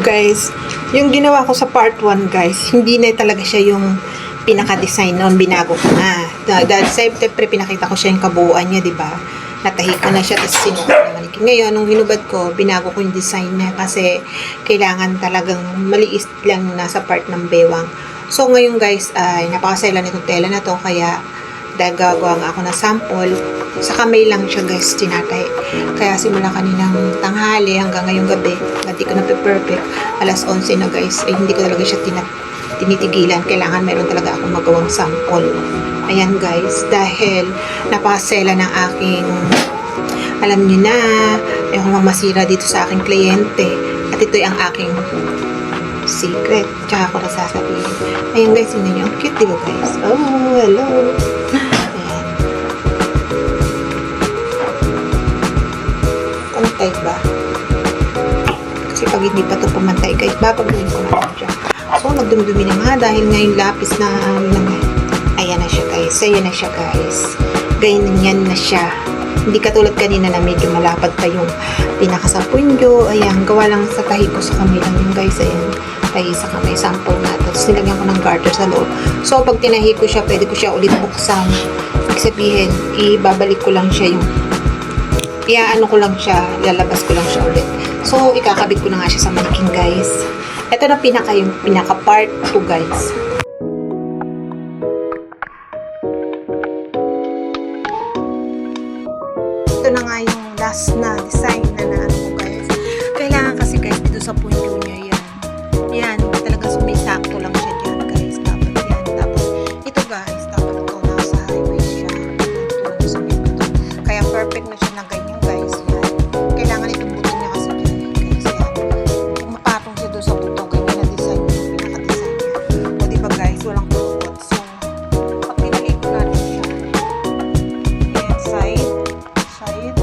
Guys, yung ginawa ko sa part 1 guys, hindi na talaga siya yung pinaka-design noon, binago ko na. Dahil siyempre pinakita ko siya yung kabuuan niya, di ba? Natahi ko na siya, tapos sinuot na manikin. Ngayon, nung hinubad ko, binago ko yung design niya kasi kailangan talagang maliit lang nasa part ng bewang. So, ngayon guys, ay napakasela nitong tela na to, kaya dahil gagawa nga ako ng sample, sa kamay lang siya guys tinatay. Kaya simula kaninang tanghali hanggang ngayong gabi, hindi ko na perfect. Alas 11 na guys, ay hindi ko talaga siya tinitigilan. Kailangan meron talaga akong magawang sample. Ayan guys, dahil napakasela ng aking, alam niyo na, ayoko mamasira dito sa aking kliyente. At ito'y ang aking secret. Tsaka ako nasasabihin. Ayan guys, yun niyo. Ang cute diba guys? Oh, hello. Ayan. Pantay ba? Kasi pag hindi pa ito pumantay guys, babagawin ko naman siya. So, nagdumdumi na nga dahil ngayon lapis na ayan na siya guys. Ayan na siya guys. Ganyan na siya. Hindi katulad kanina na medyo malapad pa yung pinaka sa punyo. Ayan, gawa lang sa tahi ko sa kamay lang yung guys. Ayan, tahi sa kamay. Sample na. Tapos nilagyan ko ng garter sa loob. So, pag tinahi ko siya, pwede ko siya ulit buksan. Ibig sabihin, ibabalik ko lang siya yung iaano ko lang siya, lalabas ko lang siya ulit. So, ikakabit ko na nga siya sa manikin guys. Ito na yung pinaka part 2 guys. Ito na nga yung last na design na naano ko guys. Kailangan kasi guys dito sa punyo niya yan. Yan, talaga sumisakto lang siya dyan guys. Dapat yan. Tapos ito guys, dapat ito nasa highway siya. Ito sa ito. Kaya perfect na siya na ganyan guys. Yan. Kailangan itong buto niya kasi dyan guys. Yan. Kung mapatong siya doon sa buto, ganyan na design niya. Pinaka-design niya. O diba guys, walang kulukot. So, pag pinalik ko natin siya. Yan, side.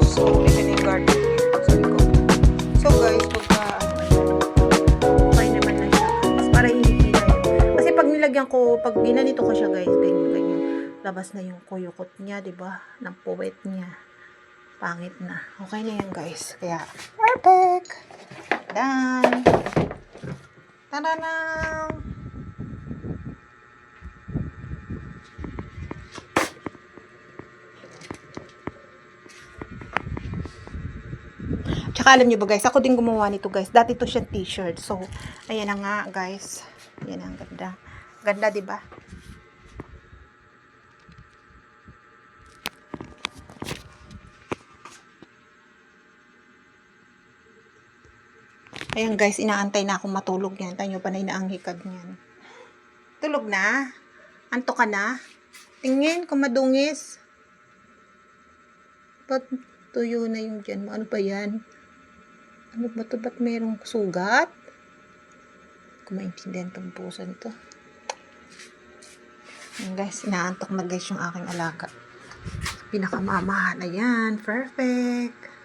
So, ito na yung garden niya. So, so guys, pagka okay naman na siya guys. Para hindi kilay. Kasi pag nilagyan ko, pag ginanito ko siya guys, ganyan. Labas na yung kuyukot niya, diba? Ng puwet niya. Pangit na. Okay na yan guys. Kaya, perfect! Done! Ta-da-dang! Tsaka alam nyo ba guys, ako din gumawa nito guys. Dati to siyang t-shirt. So, ayan na nga guys. Ayan ang ganda. Ganda diba? Ayan guys, inaantay na akong matulog yan. Tayo nyo, panay na ang hikab niyan. Tulog na? Anto ka na? Tingin kung madungis. Ba't tuyo na yung dyan mo? Ano ba yan? Ano ba ito? Ba't mayroong sugat? Kung maintindihan itong puso nito. Ayan guys, inaantok na guys yung aking alaga. Pinakamamahal na yan. Perfect.